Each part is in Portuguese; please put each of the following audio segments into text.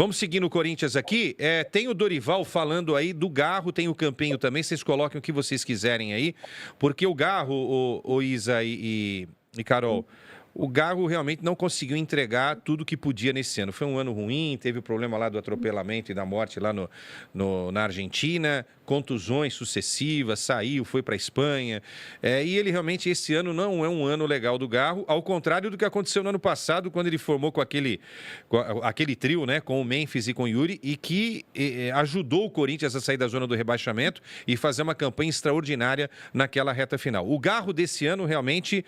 Vamos seguir no Corinthians aqui. Tem o Dorival falando aí do Garro, tem o Campinho também. Vocês coloquem o que vocês quiserem aí. Porque o Garro, o Isa e Carol, o Garro realmente não conseguiu entregar tudo que podia nesse ano. Foi um ano ruim, teve o problema lá do atropelamento e da morte lá na Argentina, contusões sucessivas, saiu, foi para a Espanha. E ele realmente, esse ano, não é um ano legal do Garro, ao contrário do que aconteceu no ano passado, quando ele formou com aquele trio, né, com o Memphis e com o Yuri, e que ajudou o Corinthians a sair da zona do rebaixamento e fazer uma campanha extraordinária naquela reta final. O Garro desse ano, realmente...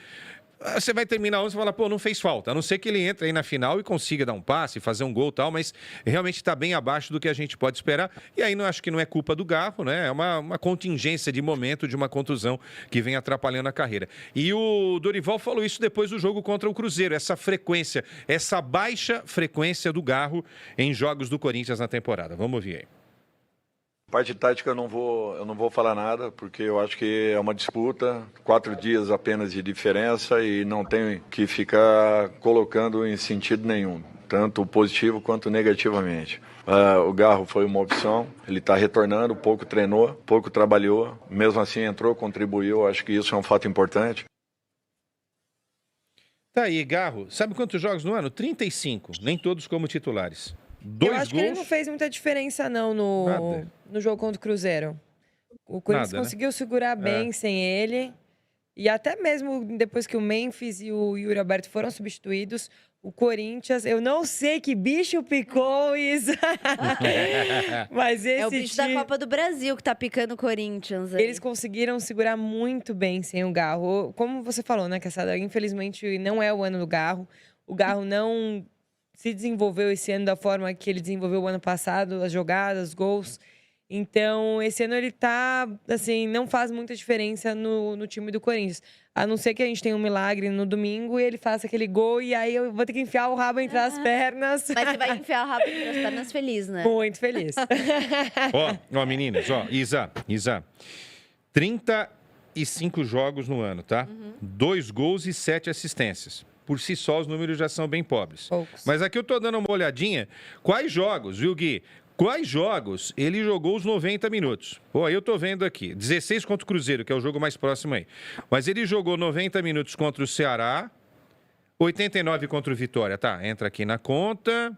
Você vai terminar onde você fala, pô, não fez falta. A não ser que ele entre aí na final e consiga dar um passe, fazer um gol e tal, mas realmente está bem abaixo do que a gente pode esperar. E aí acho que não é culpa do Garro, né? É uma contingência de momento, de uma contusão que vem atrapalhando a carreira. E o Dorival falou isso depois do jogo contra o Cruzeiro, essa frequência, essa baixa frequência do Garro em jogos do Corinthians na temporada. Vamos ouvir aí. Parte tática eu não vou falar nada, porque eu acho que é uma disputa, 4 dias apenas de diferença e não tem que ficar colocando em sentido nenhum, tanto positivo quanto negativamente. O Garro foi uma opção, ele está retornando, pouco treinou, pouco trabalhou, mesmo assim entrou, contribuiu, acho que isso é um fato importante. Tá aí, Garro, sabe quantos jogos no ano? 35, nem todos como titulares. 2 Eu acho gols. que ele não fez muita diferença, não, no jogo contra o Cruzeiro. O Corinthians conseguiu segurar bem sem ele. E até mesmo depois que o Memphis e o Yuri Alberto foram substituídos, o Corinthians... Eu não sei que bicho picou isso. Mas esse é o bicho da Copa do Brasil que tá picando o Corinthians. Aí. Eles conseguiram segurar muito bem sem o Garro. Como você falou, né, Cassada? Infelizmente, não é o ano do Garro. O Garro não... se desenvolveu esse ano da forma que ele desenvolveu o ano passado, as jogadas, os gols. Então, esse ano ele tá, assim, não faz muita diferença no time do Corinthians. A não ser que a gente tenha um milagre no domingo e ele faça aquele gol e aí eu vou ter que enfiar o rabo entre as pernas. Mas você vai enfiar o rabo entre as pernas feliz, né? Muito feliz. Ó, meninas, Isa, 35 jogos no ano, tá? 2 gols e 7 assistências. Por si só, os números já são bem pobres. Poucos. Mas aqui eu tô dando uma olhadinha. Quais jogos, viu, Gui? Quais jogos ele jogou os 90 minutos? Pô, aí eu tô vendo aqui. 16 contra o Cruzeiro, que é o jogo mais próximo aí. Mas ele jogou 90 minutos contra o Ceará, 89 contra o Vitória, tá? Entra aqui na conta.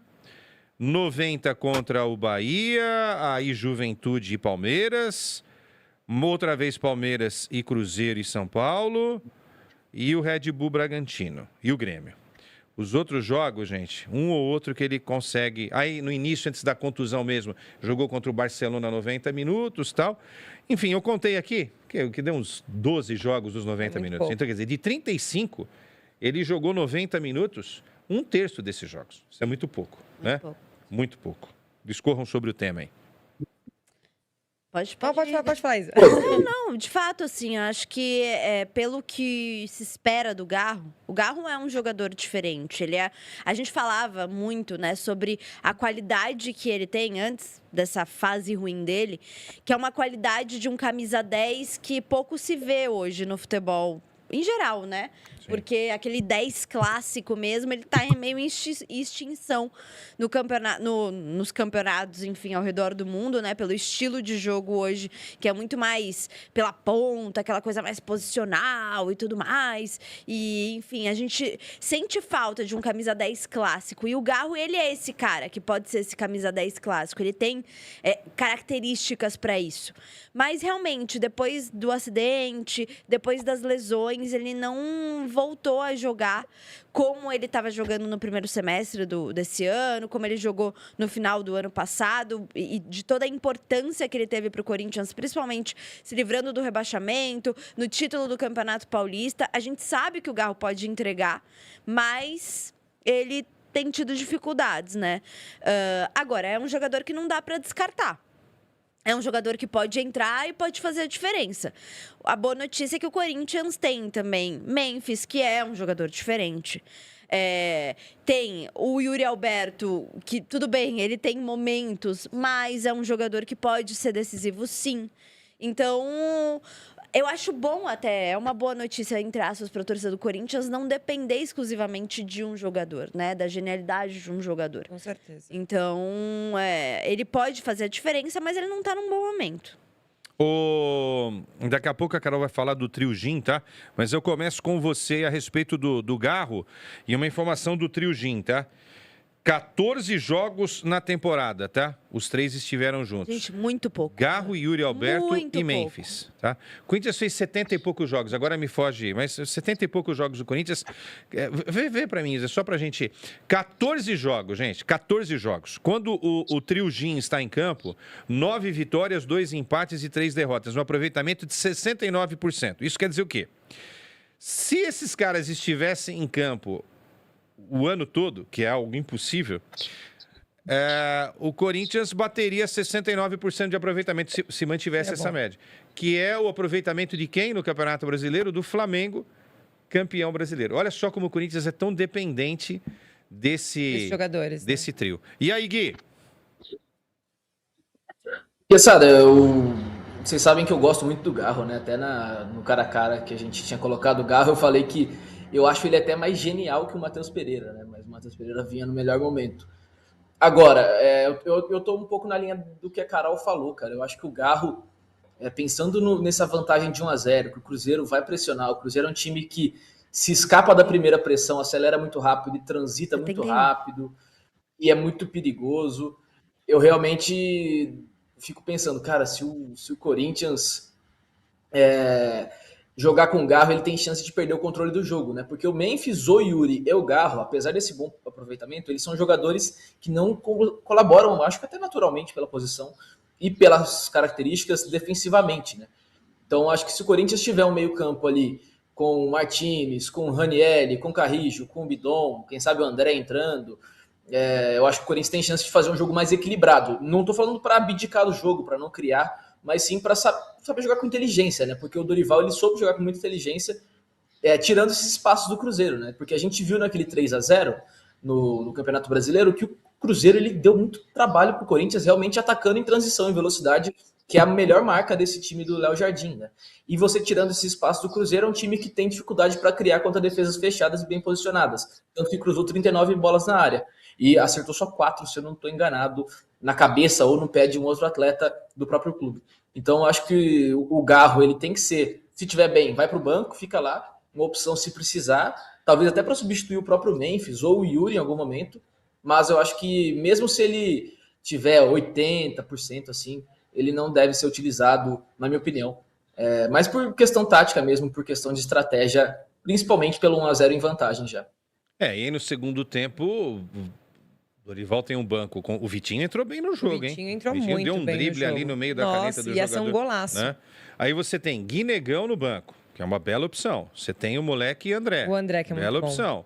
90 contra o Bahia, aí Juventude e Palmeiras. Outra vez Palmeiras e Cruzeiro e São Paulo. E o Red Bull Bragantino. E o Grêmio. Os outros jogos, gente, um ou outro que ele consegue... Aí, no início, antes da contusão mesmo, jogou contra o Barcelona 90 minutos e tal. Enfim, eu contei aqui, que deu uns 12 jogos dos 90 minutos. Pouco. Então, quer dizer, de 35, ele jogou 90 minutos, 1/3 desses jogos. Isso é muito pouco, né? Pouco. Muito pouco. Discorram sobre o tema aí. Pode falar, Isa. Não, de fato, assim, eu acho que pelo que se espera do Garro, o Garro é um jogador diferente. A gente falava muito, né, sobre a qualidade que ele tem antes dessa fase ruim dele, que é uma qualidade de um camisa 10 que pouco se vê hoje no futebol. Em geral, né? Sim. Porque aquele 10 clássico mesmo, ele tá meio em extinção nos campeonatos, enfim, ao redor do mundo, né? Pelo estilo de jogo hoje, que é muito mais pela ponta, aquela coisa mais posicional e tudo mais. E, enfim, a gente sente falta de um camisa 10 clássico. E o Garro, ele é esse cara que pode ser esse camisa 10 clássico. Ele tem características para isso. Mas, realmente, depois do acidente, depois das lesões, ele não voltou a jogar como ele estava jogando no primeiro semestre desse ano, como ele jogou no final do ano passado, e de toda a importância que ele teve para o Corinthians, principalmente se livrando do rebaixamento, no título do Campeonato Paulista. A gente sabe que o Garro pode entregar, mas ele tem tido dificuldades, né? Agora, é um jogador que não dá para descartar. É um jogador que pode entrar e pode fazer a diferença. A boa notícia é que o Corinthians tem também Memphis, que é um jogador diferente. Tem o Yuri Alberto, que tudo bem, ele tem momentos, mas é um jogador que pode ser decisivo, sim. Então, Eu acho bom até, é uma boa notícia, entre aspas, para a torcida do Corinthians não depender exclusivamente de um jogador, né? Da genialidade de um jogador. Com certeza. Então, ele pode fazer a diferença, mas ele não tá num bom momento. Daqui a pouco a Carol vai falar do Trio Gin, tá? Mas eu começo com você a respeito do Garro e uma informação do Trio Gin, tá? 14 jogos na temporada, tá? Os 3 estiveram juntos. Gente, muito pouco. Garro, Yuri Alberto Muito e Memphis, tá? O Corinthians fez 70 e poucos jogos, agora me foge, mas 70 e poucos jogos do Corinthians. Vê pra mim, é só pra gente... 14 jogos, gente, 14 jogos. Quando o Trio Gin está em campo, 9 vitórias, 2 empates e 3 derrotas, um aproveitamento de 69%. Isso quer dizer o quê? Se esses caras estivessem em campo o ano todo, que é algo impossível, o Corinthians bateria 69% de aproveitamento se mantivesse essa média. Que é o aproveitamento de quem no Campeonato Brasileiro? Do Flamengo, campeão brasileiro. Olha só como o Corinthians é tão dependente desses jogadores, desse trio. E aí, Gui? Pesada, vocês sabem que eu gosto muito do Garro, né? Até no cara a cara que a gente tinha colocado o Garro, eu falei que eu acho ele até mais genial que o Matheus Pereira, né? Mas o Matheus Pereira vinha no melhor momento. Agora, eu tô um pouco na linha do que a Carol falou, cara. Eu acho que o Garro, pensando nessa vantagem de 1-0, que o Cruzeiro vai pressionar, o Cruzeiro é um time que se escapa da primeira pressão, acelera muito rápido e transita muito rápido, e é muito perigoso. Eu realmente fico pensando, cara, se o Corinthians jogar com o Garro, ele tem chance de perder o controle do jogo, né? Porque o Memphis, o Yuri e o Garro, apesar desse bom aproveitamento, eles são jogadores que não colaboram, acho que até naturalmente pela posição e pelas características defensivamente, né? Então, acho que se o Corinthians tiver um meio campo ali com o Martínez, com o Ranieri, com o Carrijo, com o Bidon, quem sabe o André entrando, eu acho que o Corinthians tem chance de fazer um jogo mais equilibrado. Não estou falando para abdicar do jogo, para não criar, mas sim para saber jogar com inteligência, né? Porque o Dorival, ele soube jogar com muita inteligência, tirando esses espaços do Cruzeiro, né? Porque a gente viu naquele 3-0 no Campeonato Brasileiro que o Cruzeiro, ele deu muito trabalho para o Corinthians, realmente atacando em transição, em velocidade, que é a melhor marca desse time do Léo Jardim, né? E você tirando esse espaço do Cruzeiro, é um time que tem dificuldade para criar contra defesas fechadas e bem posicionadas. Tanto que cruzou 39 bolas na área e acertou só 4, se eu não estou enganado, na cabeça ou no pé de um outro atleta do próprio clube. Então, eu acho que o Garro, ele tem que ser, se tiver bem, vai para o banco, fica lá, uma opção se precisar, talvez até para substituir o próprio Memphis ou o Yuri em algum momento, mas eu acho que mesmo se ele tiver 80%, assim, ele não deve ser utilizado, na minha opinião. Mas por questão tática mesmo, por questão de estratégia, principalmente pelo 1-0 em vantagem já. E aí no segundo tempo, o Dorival tem um banco. O Vitinho entrou bem no jogo, hein? O Vitinho entrou muito bem. muito deu um bem drible ali no meio da caneta do jogador. Ia ser um golaço. Né? Aí você tem Guinegão no banco, que é uma bela opção. Você tem o moleque André. O André, que é muito bom. Bela opção.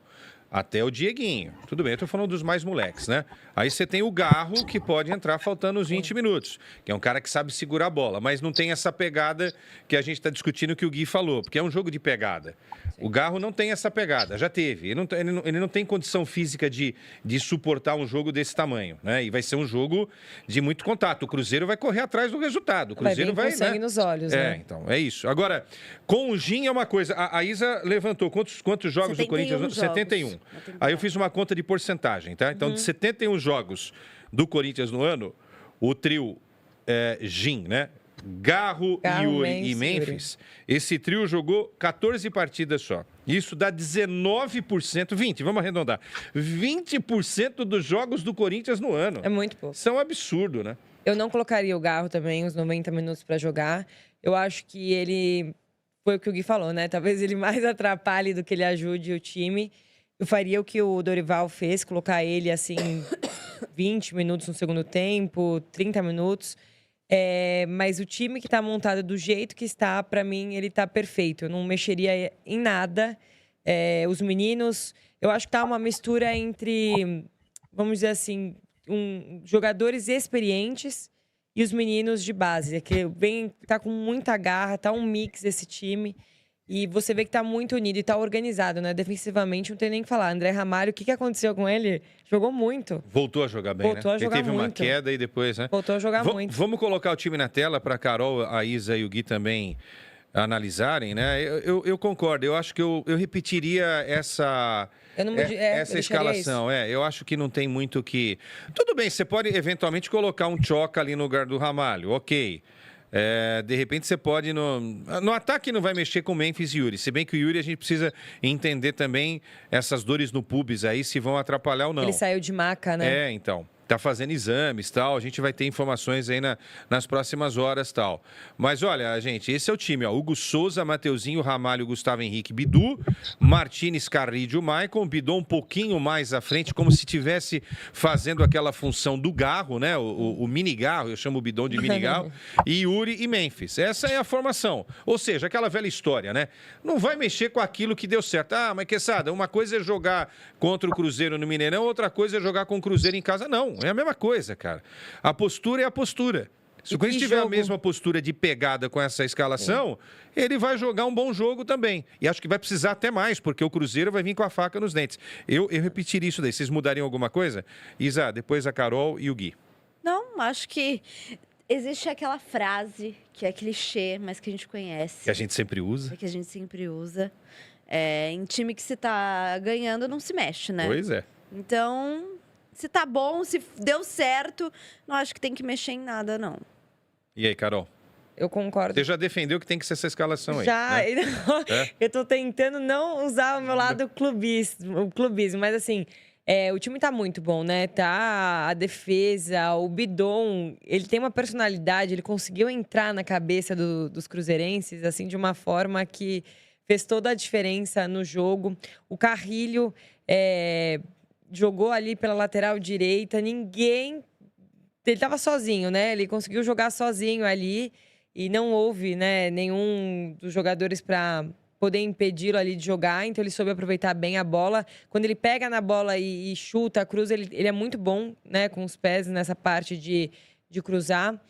Até o Dieguinho. Tudo bem, eu tô falando dos mais moleques, né? Aí você tem o Garro, que pode entrar faltando uns 20 minutos, que é um cara que sabe segurar a bola, mas não tem essa pegada que a gente está discutindo que o Gui falou, porque é um jogo de pegada. Sim. O Garro não tem essa pegada, já teve. Ele não tem condição física de suportar um jogo desse tamanho, né? E vai ser um jogo de muito contato. O Cruzeiro vai correr atrás do resultado. O Cruzeiro vai, com sangue nos olhos, né? Então, é isso. Agora, com o Gin é uma coisa. A Isa levantou quantos jogos do Corinthians? Jogos. 71. Aí eu fiz uma conta de porcentagem, tá? Então, de 71 jogos do Corinthians no ano, o trio Gin, né? Garro, Yuri e Memphis, esse trio jogou 14 partidas só. Isso dá 19%, 20%, vamos arredondar. 20% dos jogos do Corinthians no ano. É muito pouco. Isso é um absurdo, né? Eu não colocaria o Garro também, os 90 minutos para jogar. Eu acho que ele, foi o que o Gui falou, né? Talvez ele mais atrapalhe do que ele ajude o time. Eu faria o que o Dorival fez, colocar ele, assim, 20 minutos no segundo tempo, 30 minutos. Mas o time que está montado do jeito que está, para mim, ele está perfeito. Eu não mexeria em nada. Os meninos, eu acho que tá uma mistura entre, vamos dizer assim, jogadores experientes e os meninos de base. Que tá com muita garra, tá um mix desse time. E você vê que tá muito unido e tá organizado, né? Defensivamente, não tem nem o que falar. André Ramalho, o que aconteceu com ele? Jogou muito. Voltou a jogar bem, Voltou né? a jogar ele teve muito. uma queda e depois, né? Voltou a jogar muito. Vamos colocar o time na tela para a Carol, a Isa e o Gui também analisarem, né? Eu concordo. Eu acho que eu repetiria essa Eu não mudi- essa eu deixaria escalação. Eu acho que não tem muito que. Tudo bem, você pode eventualmente colocar um Choca ali no lugar do Ramalho, ok. De repente você pode no ataque não vai mexer com Memphis e Yuri. Se bem que o Yuri a gente precisa entender também essas dores no pubis aí se vão atrapalhar ou não. Ele saiu de maca, né? Então. Tá fazendo exames, tal. A gente vai ter informações aí nas próximas horas, tal. Mas olha, gente, esse é o time, ó. Hugo Souza, Mateuzinho, Ramalho, Gustavo Henrique, Bidu, Martínez, Carrillo, Maicon, Bidon um pouquinho mais à frente, como se estivesse fazendo aquela função do Garro, né? O mini Garro, eu chamo o Bidon de mini Garro, e Yuri e Memphis. Essa é a formação. Ou seja, aquela velha história, né? Não vai mexer com aquilo que deu certo. Ah, mas Quesada, uma coisa é jogar contra o Cruzeiro no Mineirão, outra coisa é jogar com o Cruzeiro em casa. Não. É a mesma coisa, cara. A postura é a postura. Se o Corinthians tiver a mesma postura de pegada com essa escalação, ele vai jogar um bom jogo também. E acho que vai precisar até mais, porque o Cruzeiro vai vir com a faca nos dentes. Eu repetiria isso daí. Vocês mudariam alguma coisa? Isa, depois a Carol e o Gui. Não, acho que existe aquela frase que é clichê, mas que a gente conhece. Que a gente sempre usa. Que a gente sempre usa. Em time que se tá ganhando, não se mexe, né? Pois é. Então, se tá bom, se deu certo, não acho que tem que mexer em nada, não. E aí, Carol? Eu concordo. Você já defendeu que tem que ser essa escalação aí. Já, né? Eu tô tentando não usar o meu lado clubismo, mas assim, o time tá muito bom, né? Tá a defesa, o Bidon, ele tem uma personalidade, ele conseguiu entrar na cabeça dos cruzeirenses, assim, de uma forma que fez toda a diferença no jogo. O Carrillo jogou ali pela lateral direita, ele tava sozinho, né? Ele conseguiu jogar sozinho ali e não houve, né, nenhum dos jogadores para poder impedi-lo ali de jogar, então ele soube aproveitar bem a bola. Quando ele pega na bola e chuta, cruza, ele é muito bom, né, com os pés nessa parte de cruzar.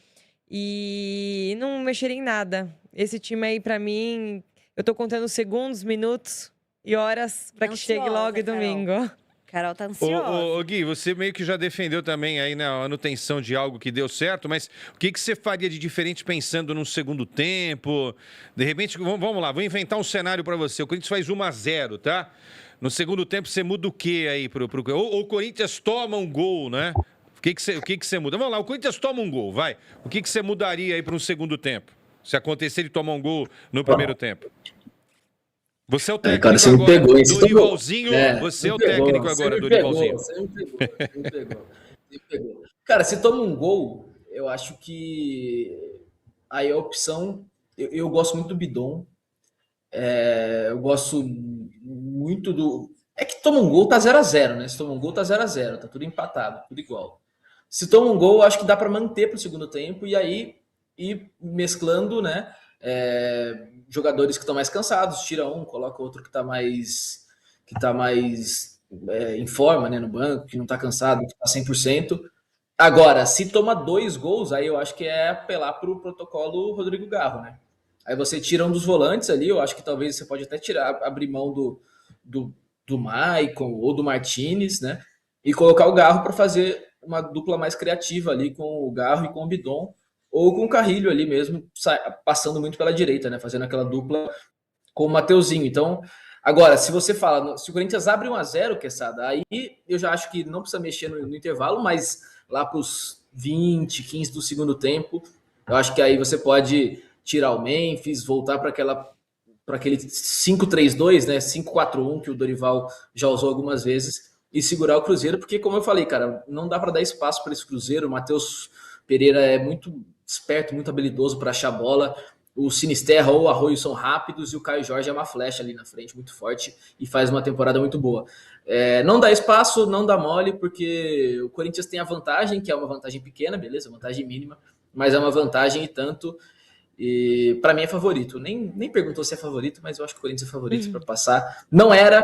E não mexeria em nada. Esse time aí, para mim, eu tô contando segundos, minutos e horas para que chegue logo domingo. Carol tá ansiosa. Ô, Gui, você meio que já defendeu também aí, né, a manutenção de algo que deu certo, mas o que você faria de diferente pensando num segundo tempo? De repente, vamos lá, vou inventar um cenário para você. O Corinthians faz 1-0, tá? No segundo tempo, você muda o quê aí? Ou o Corinthians toma um gol, né? O que você muda? Vamos lá, o Corinthians toma um gol, vai. O que você mudaria aí para um segundo tempo? Se acontecer de tomar um gol no primeiro tempo? Você é o técnico cara, você agora me pegou, hein? do Rivalzinho. Você é o técnico agora do Rivalzinho. Você me pegou. Cara, se toma um gol, eu acho que aí a opção... Eu gosto muito do Bidon. Eu gosto muito do... É que toma um gol, tá 0-0, né? Se toma um gol, tá 0-0. Tá tudo empatado, tudo igual. Se toma um gol, acho que dá para manter pro segundo tempo e aí ir mesclando, né? Jogadores que estão mais cansados, tira um, coloca outro que tá mais em forma, né, no banco, que não tá cansado, que tá 100%. Agora, se toma 2 gols, aí eu acho que é apelar pro protocolo Rodrigo Garro, né? Aí você tira um dos volantes ali, eu acho que talvez você pode até abrir mão do Maicon ou do Martínez, né? E colocar o Garro para fazer uma dupla mais criativa ali com o Garro e com o Bidon, ou com o Carrillo ali mesmo, passando muito pela direita, né? Fazendo aquela dupla com o Mateuzinho. Então, agora, se você fala, se o Corinthians abre 1-0, Quesada, aí eu já acho que não precisa mexer no intervalo, mas lá para os 20, 15 do segundo tempo, eu acho que aí você pode tirar o Memphis, voltar para aquele 5-3-2, né? 5-4-1 que o Dorival já usou algumas vezes e segurar o Cruzeiro, porque como eu falei, cara, não dá para dar espaço para esse Cruzeiro. O Matheus Pereira é muito esperto, muito habilidoso para achar a bola. O Sinisterra ou o Arroio são rápidos e o Caio Jorge é uma flecha ali na frente, muito forte, e faz uma temporada muito boa. Não dá espaço, não dá mole, porque o Corinthians tem a vantagem, que é uma vantagem pequena, beleza, vantagem mínima, mas é uma vantagem e tanto. E para mim é favorito. Nem perguntou se é favorito, mas eu acho que o Corinthians é favorito para passar. Não era,